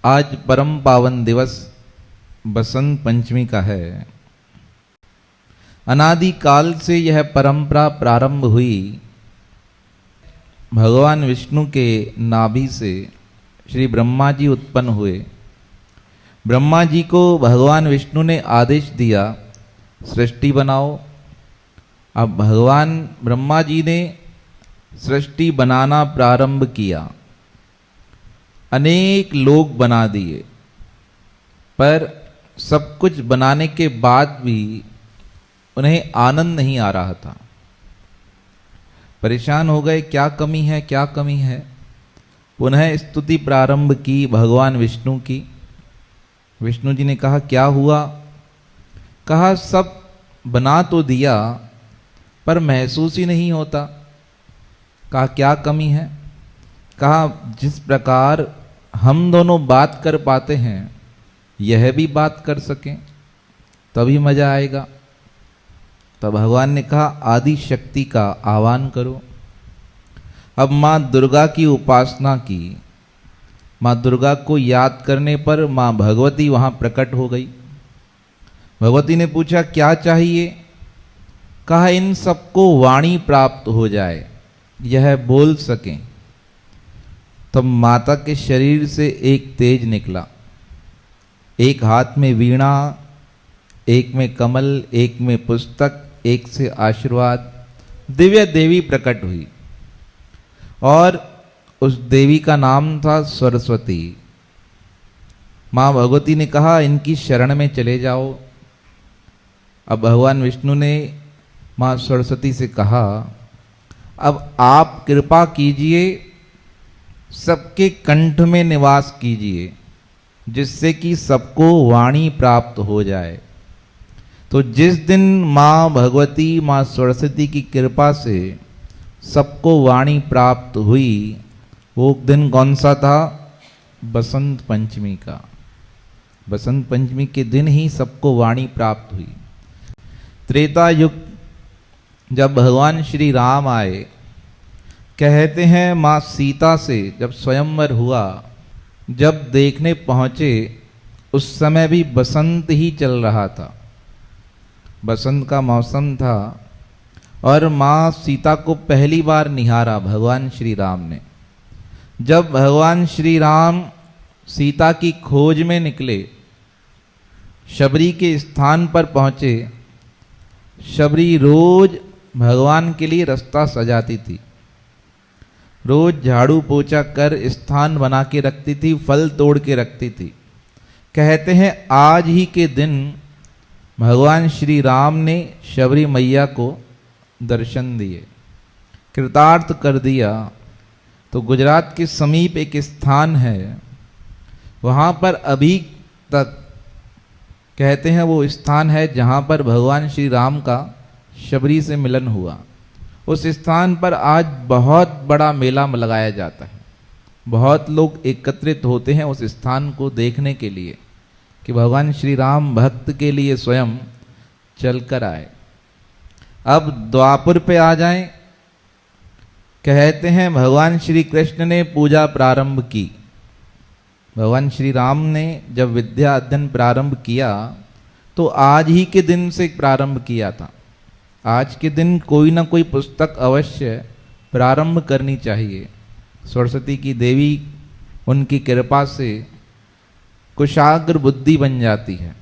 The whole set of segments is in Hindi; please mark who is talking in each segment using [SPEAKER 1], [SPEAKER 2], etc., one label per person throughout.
[SPEAKER 1] आज परम पावन दिवस बसंत पंचमी का है। अनादि काल से यह परंपरा प्रारंभ हुई। भगवान विष्णु के नाभि से श्री ब्रह्मा जी उत्पन्न हुए। ब्रह्मा जी को भगवान विष्णु ने आदेश दिया, सृष्टि बनाओ। अब भगवान ब्रह्मा जी ने सृष्टि बनाना प्रारंभ किया। अनेक लोग बना दिए, पर सब कुछ बनाने के बाद भी उन्हें आनंद नहीं आ रहा था। परेशान हो गए, क्या कमी है, क्या कमी है। पुनः स्तुति प्रारंभ की भगवान विष्णु की। विष्णु जी ने कहा, क्या हुआ? कहा, सब बना तो दिया पर महसूस ही नहीं होता। कहा, क्या कमी है? कहा, जिस प्रकार हम दोनों बात कर पाते हैं, यह भी बात कर सकें तभी मजा आएगा। तो भगवान ने कहा, आदि शक्ति का आह्वान करो। अब माँ दुर्गा की उपासना की। माँ दुर्गा को याद करने पर माँ भगवती वहां प्रकट हो गई। भगवती ने पूछा, क्या चाहिए? कहा, इन सबको वाणी प्राप्त हो जाए, यह बोल सकें। तब माता के शरीर से एक तेज निकला। एक हाथ में वीणा, एक में कमल, एक में पुस्तक, एक से आशीर्वाद। दिव्य देवी प्रकट हुई और उस देवी का नाम था सरस्वती। मां भगवती ने कहा, इनकी शरण में चले जाओ। अब भगवान विष्णु ने मां सरस्वती से कहा, अब आप कृपा कीजिए, सबके कंठ में निवास कीजिए, जिससे कि सबको वाणी प्राप्त हो जाए। तो जिस दिन माँ भगवती, माँ सरस्वती की कृपा से सबको वाणी प्राप्त हुई, वो दिन कौन सा था? बसंत पंचमी का। बसंत पंचमी के दिन ही सबको वाणी प्राप्त हुई। त्रेता युग जब भगवान श्री राम आए, कहते हैं माँ सीता से जब स्वयंवर हुआ, जब देखने पहुंचे, उस समय भी बसंत ही चल रहा था। बसंत का मौसम था और माँ सीता को पहली बार निहारा भगवान श्री राम ने। जब भगवान श्री राम सीता की खोज में निकले, शबरी के स्थान पर पहुंचे। शबरी रोज भगवान के लिए रास्ता सजाती थी, रोज झाड़ू पोछा कर स्थान बना के रखती थी, फल तोड़ के रखती थी। कहते हैं आज ही के दिन भगवान श्री राम ने शबरी मैया को दर्शन दिए, कृतार्थ कर दिया। तो गुजरात के समीप एक स्थान है, वहाँ पर अभी तक कहते हैं वो स्थान है जहाँ पर भगवान श्री राम का शबरी से मिलन हुआ। उस स्थान पर आज बहुत बड़ा मेला लगाया जाता है। बहुत लोग एकत्रित होते हैं उस स्थान को देखने के लिए कि भगवान श्री राम भक्त के लिए स्वयं चलकर आए। अब द्वापर पे आ जाएं। कहते हैं भगवान श्री कृष्ण ने पूजा प्रारंभ की। भगवान श्री राम ने जब विद्या अध्ययन प्रारंभ किया तो आज ही के दिन से प्रारंभ किया था। आज के दिन कोई ना कोई पुस्तक अवश्य प्रारंभ करनी चाहिए। सरस्वती की देवी, उनकी कृपा से कुशाग्र बुद्धि बन जाती है।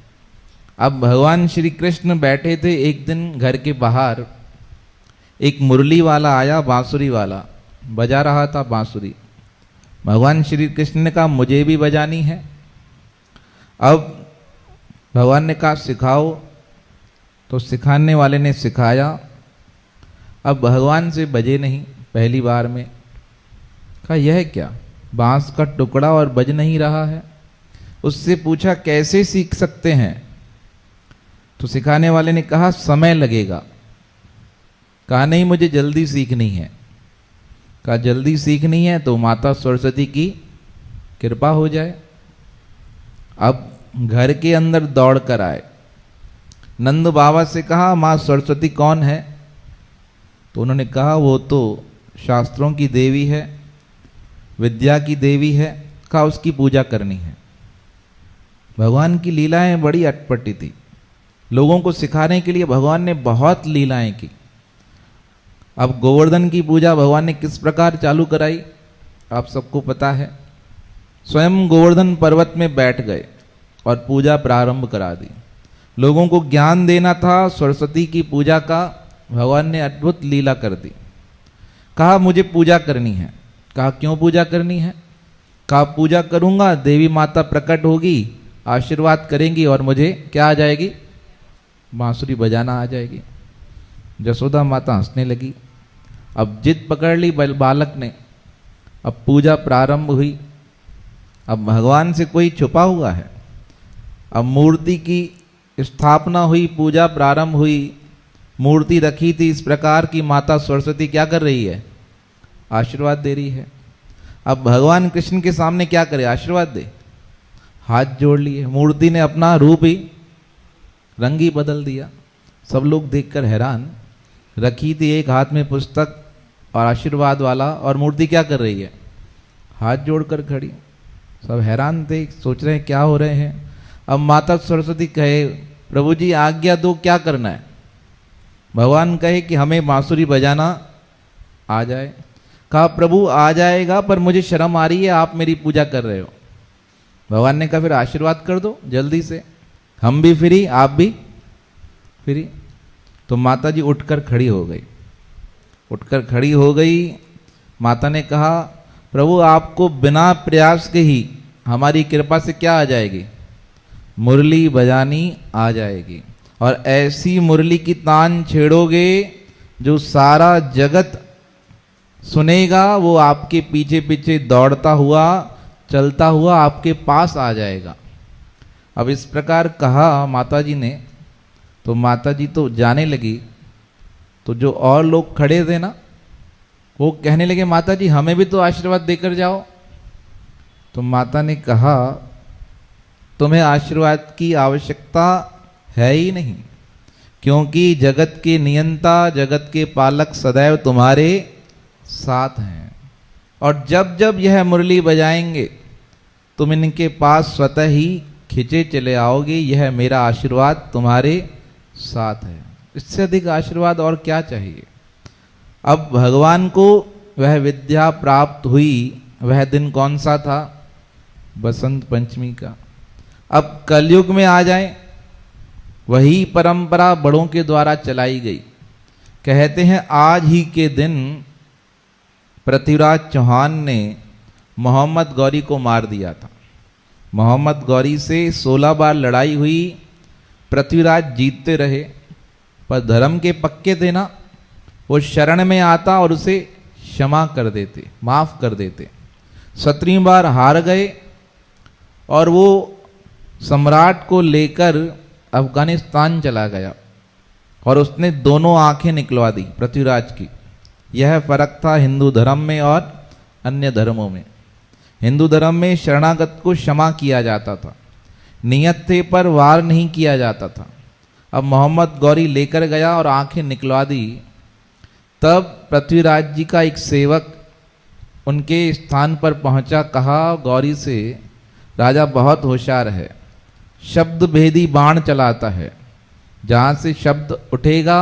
[SPEAKER 1] अब भगवान श्री कृष्ण बैठे थे, एक दिन घर के बाहर एक मुरली वाला आया, बांसुरी वाला बजा रहा था बांसुरी। भगवान श्री कृष्ण ने कहा, मुझे भी बजानी है। अब भगवान ने कहा, सिखाओ। तो सिखाने वाले ने सिखाया। अब भगवान से बजे नहीं पहली बार में। कहा, यह क्या, बांस का टुकड़ा और बज नहीं रहा है। उससे पूछा, कैसे सीख सकते हैं? तो सिखाने वाले ने कहा, समय लगेगा। कहा, नहीं, मुझे जल्दी सीखनी है। कहा, जल्दी सीखनी है तो माता सरस्वती की कृपा हो जाए। अब घर के अंदर दौड़ कर आए। नंद बाबा से कहा, माँ सरस्वती कौन है? तो उन्होंने कहा, वो तो शास्त्रों की देवी है, विद्या की देवी है। कहा, उसकी पूजा करनी है। भगवान की लीलाएं बड़ी अटपटी थी। लोगों को सिखाने के लिए भगवान ने बहुत लीलाएं की। अब गोवर्धन की पूजा भगवान ने किस प्रकार चालू कराई, आप सबको पता है। स्वयं गोवर्धन पर्वत में बैठ गए और पूजा प्रारंभ करा दी। लोगों को ज्ञान देना था सरस्वती की पूजा का, भगवान ने अद्भुत लीला कर दी। कहा मुझे पूजा करनी है। कहा क्यों पूजा करनी है? कहा पूजा करूंगा, देवी माता प्रकट होगी, आशीर्वाद करेंगी और मुझे क्या आ जाएगी? बांसुरी बजाना आ जाएगी। जसोदा माता हंसने लगी। अब जिद पकड़ ली बालक ने। अब पूजा प्रारंभ हुई। अब भगवान से कोई छुपा हुआ है। अब मूर्ति की स्थापना हुई, पूजा प्रारंभ हुई। मूर्ति रखी थी इस प्रकार की, माता सरस्वती क्या कर रही है? आशीर्वाद दे रही है। अब भगवान कृष्ण के सामने क्या करे? आशीर्वाद दे। हाथ जोड़ लिए। मूर्ति ने अपना रूप ही, रंग ही बदल दिया। सब लोग देखकर हैरान। रखी थी एक हाथ में पुस्तक और आशीर्वाद वाला, और मूर्ति क्या कर रही है? हाथ जोड़कर खड़ी। सब हैरान थे, सोच रहे हैं क्या हो रहे हैं। अब माता सरस्वती कहे प्रभु जी आज्ञा दो, क्या करना है? भगवान कहे कि हमें बांसुरी बजाना आ जाए। कहा प्रभु आ जाएगा, पर मुझे शर्म आ रही है, आप मेरी पूजा कर रहे हो। भगवान ने कहा फिर आशीर्वाद कर दो जल्दी से, हम भी फ्री, आप भी फ्री। तो माता जी उठकर खड़ी हो गई। उठकर खड़ी हो गई। माता ने कहा प्रभु आपको बिना प्रयास के ही हमारी कृपा से क्या आ जाएगी? मुरली बजानी आ जाएगी। और ऐसी मुरली की तान छेड़ोगे जो सारा जगत सुनेगा, वो आपके पीछे पीछे दौड़ता हुआ, चलता हुआ आपके पास आ जाएगा। अब इस प्रकार कहा माता जी ने, तो माता जी तो जाने लगी। तो जो और लोग खड़े थे ना, वो कहने लगे माता जी हमें भी तो आशीर्वाद देकर जाओ। तो माता ने कहा तुम्हें आशीर्वाद की आवश्यकता है ही नहीं, क्योंकि जगत के नियंता, जगत के पालक सदैव तुम्हारे साथ हैं। और जब जब यह मुरली बजाएंगे तुम इनके पास स्वतः ही खिंचे चले आओगे। यह मेरा आशीर्वाद तुम्हारे साथ है। इससे अधिक आशीर्वाद और क्या चाहिए? अब भगवान को वह विद्या प्राप्त हुई। वह दिन कौन सा था? बसंत पंचमी का। अब कलयुग में आ जाए, वही परंपरा बड़ों के द्वारा चलाई गई। कहते हैं आज ही के दिन पृथ्वीराज चौहान ने मोहम्मद गौरी को मार दिया था। मोहम्मद गौरी से 16 बार लड़ाई हुई। पृथ्वीराज जीतते रहे, पर धर्म के पक्के थे ना, वो शरण में आता और उसे क्षमा कर देते, माफ कर देते। 17 बार हार गए और वो सम्राट को लेकर अफगानिस्तान चला गया और उसने दोनों आंखें निकलवा दी पृथ्वीराज की। यह फर्क था हिंदू धर्म में और अन्य धर्मों में। हिंदू धर्म में शरणागत को क्षमा किया जाता था, नियत थे पर वार नहीं किया जाता था। अब मोहम्मद गौरी लेकर गया और आंखें निकलवा दी। तब पृथ्वीराज जी का एक सेवक उनके स्थान पर पहुंचा। कहा गौरी से राजा बहुत होशियार है, शब्द भेदी बाण चलाता है, जहां से शब्द उठेगा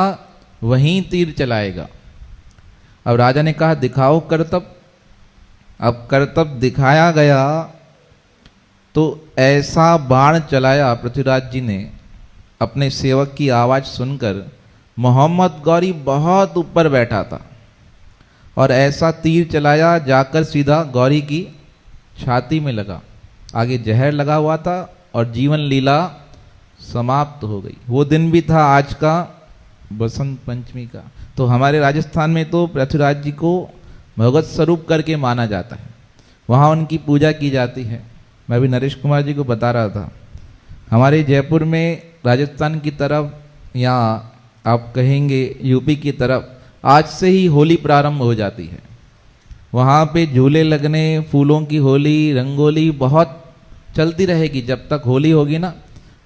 [SPEAKER 1] वहीं तीर चलाएगा। अब राजा ने कहा दिखाओ करतब। अब करतब दिखाया गया तो ऐसा बाण चलाया पृथ्वीराज जी ने। अपने सेवक की आवाज सुनकर मोहम्मद गौरी बहुत ऊपर बैठा था और ऐसा तीर चलाया जाकर सीधा गौरी की छाती में लगा। आगे जहर लगा हुआ था और जीवन लीला समाप्त हो गई। वो दिन भी था आज का बसंत पंचमी का। तो हमारे राजस्थान में तो पृथ्वीराज जी को भगवत स्वरूप करके माना जाता है, वहाँ उनकी पूजा की जाती है। मैं भी नरेश कुमार जी को बता रहा था, हमारे जयपुर में राजस्थान की तरफ या आप कहेंगे यूपी की तरफ आज से ही होली प्रारंभ हो जाती है। वहाँ पे झूले लगने, फूलों की होली, रंगोली बहुत चलती रहेगी। जब तक होली होगी ना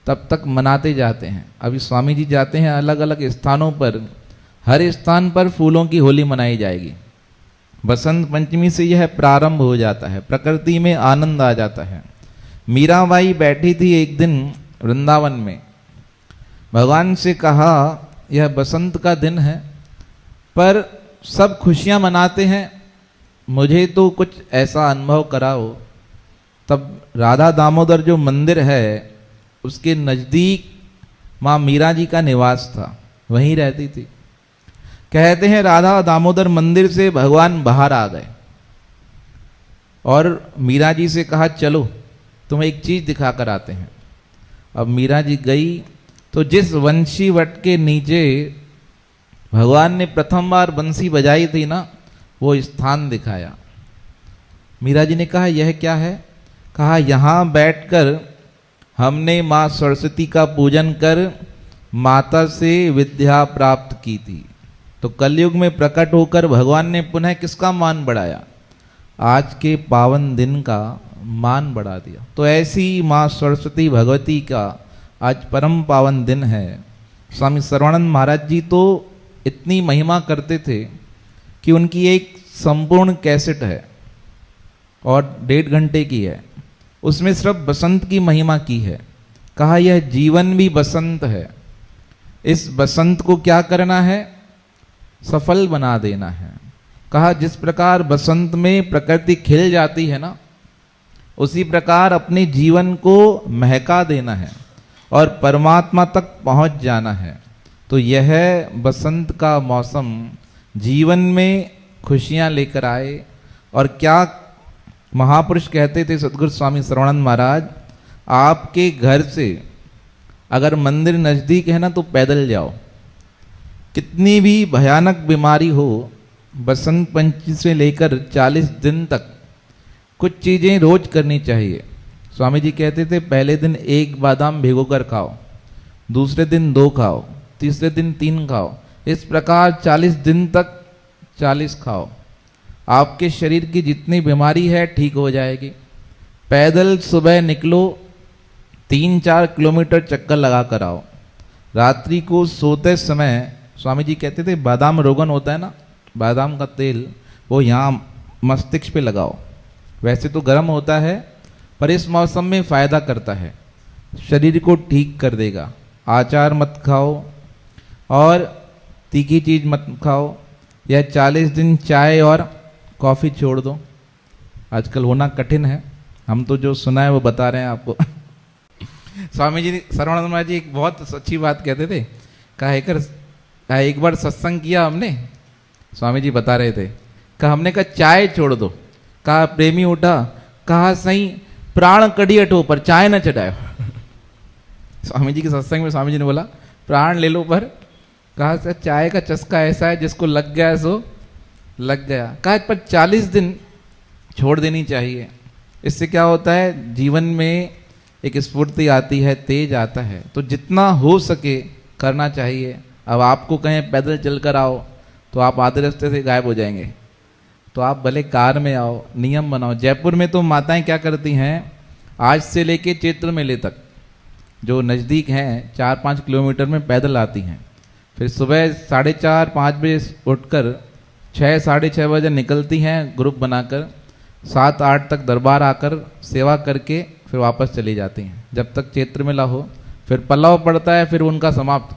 [SPEAKER 1] तब तक मनाते जाते हैं। अभी स्वामी जी जाते हैं अलग अलग स्थानों पर, हर स्थान पर फूलों की होली मनाई जाएगी। बसंत पंचमी से यह प्रारंभ हो जाता है, प्रकृति में आनंद आ जाता है। मीराबाई बैठी थी एक दिन वृंदावन में, भगवान से कहा यह बसंत का दिन है पर सब खुशियां मनाते हैं, मुझे तो कुछ ऐसा अनुभव कराओ। तब राधा दामोदर जो मंदिर है उसके नज़दीक माँ मीरा जी का निवास था, वहीं रहती थी। कहते हैं राधा दामोदर मंदिर से भगवान बाहर आ गए और मीरा जी से कहा चलो तुम्हें एक चीज दिखा कर आते हैं। अब मीरा जी गई तो जिस वंशी वट के नीचे भगवान ने प्रथम बार बंसी बजाई थी ना, वो स्थान दिखाया। मीरा जी ने कहा यह क्या है? कहा यहाँ बैठकर हमने माँ सरस्वती का पूजन कर माता से विद्या प्राप्त की थी, तो कलयुग में प्रकट होकर भगवान ने पुनः किसका मान बढ़ाया? आज के पावन दिन का मान बढ़ा दिया। तो ऐसी माँ सरस्वती भगवती का आज परम पावन दिन है। स्वामी सर्वानंद महाराज जी तो इतनी महिमा करते थे कि उनकी एक संपूर्ण कैसेट है और 1.5 घंटे की है, उसमें सिर्फ बसंत की महिमा की है। कहा यह जीवन भी बसंत है, इस बसंत को क्या करना है? सफल बना देना है। कहा जिस प्रकार बसंत में प्रकृति खिल जाती है ना, उसी प्रकार अपने जीवन को महका देना है और परमात्मा तक पहुंच जाना है। तो यह बसंत का मौसम जीवन में खुशियां लेकर आए। और क्या महापुरुष कहते थे सद्गुरु स्वामी सर्वानंद महाराज, आपके घर से अगर मंदिर नजदीक है ना तो पैदल जाओ। कितनी भी भयानक बीमारी हो, बसंत पंचमी से लेकर 40 दिन तक कुछ चीजें रोज करनी चाहिए। स्वामी जी कहते थे पहले दिन 1 बादाम भिगोकर खाओ, दूसरे दिन 2 खाओ, तीसरे दिन 3 खाओ, इस प्रकार 40 दिन तक 40 खाओ। आपके शरीर की जितनी बीमारी है ठीक हो जाएगी। पैदल सुबह निकलो, 3-4 किलोमीटर चक्कर लगा कर आओ। रात्रि को सोते समय स्वामी जी कहते थे बादाम रोगन होता है ना, बादाम का तेल, वो यहाँ मस्तिष्क पे लगाओ। वैसे तो गर्म होता है पर इस मौसम में फायदा करता है, शरीर को ठीक कर देगा। आचार मत खाओ और तीखी चीज मत खाओ। यह 40 दिन चाय और कॉफी छोड़ दो। आजकल होना कठिन है, हम तो जो सुना है वो बता रहे हैं आपको। स्वामी जी सर्वानंद महाराज जी एक बहुत अच्छी बात कहते थे। कहा एक बार सत्संग किया हमने, स्वामी जी बता रहे थे, कहा हमने कहा चाय छोड़ दो। कहा प्रेमी उठा, कहा सही प्राण कड़ी हटो पर चाय न चढ़ाओ। स्वामी जी के सत्संग में स्वामी जी ने बोला प्राण ले लो पर, कहा सर चाय का चस्का ऐसा है जिसको लग गया सो लग गया। कहा पर 40 दिन छोड़ देनी चाहिए। इससे क्या होता है, जीवन में एक स्फूर्ति आती है, तेज आता है। तो जितना हो सके करना चाहिए। अब आपको कहें पैदल चलकर आओ तो आप आधे रास्ते से गायब हो जाएंगे, तो आप भले कार में आओ, नियम बनाओ। जयपुर में तो माताएं क्या करती हैं, आज से लेके चैत्र मेले तक जो नज़दीक हैं 4-5 किलोमीटर में पैदल आती हैं। फिर सुबह 4:30-5 बजे उठकर 6-6:30 बजे निकलती हैं ग्रुप बनाकर, 7-8 तक दरबार आकर सेवा करके फिर वापस चली जाती हैं जब तक चैत्र मेला हो। फिर पल्लव पड़ता है, फिर उनका समाप्त।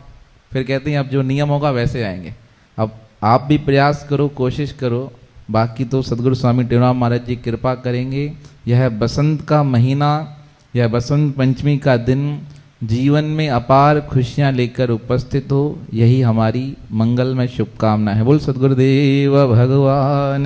[SPEAKER 1] फिर कहती हैं अब जो नियम होगा वैसे आएंगे। अब आप भी प्रयास करो, कोशिश करो, बाकी तो सद्गुरु स्वामी टेऊराम महाराज जी कृपा करेंगे। यह बसंत का महीना, यह बसंत पंचमी का दिन जीवन में अपार खुशियां लेकर उपस्थित हो, यही हमारी मंगलमय शुभकामना है। बोल सद्गुरुदेव भगवान।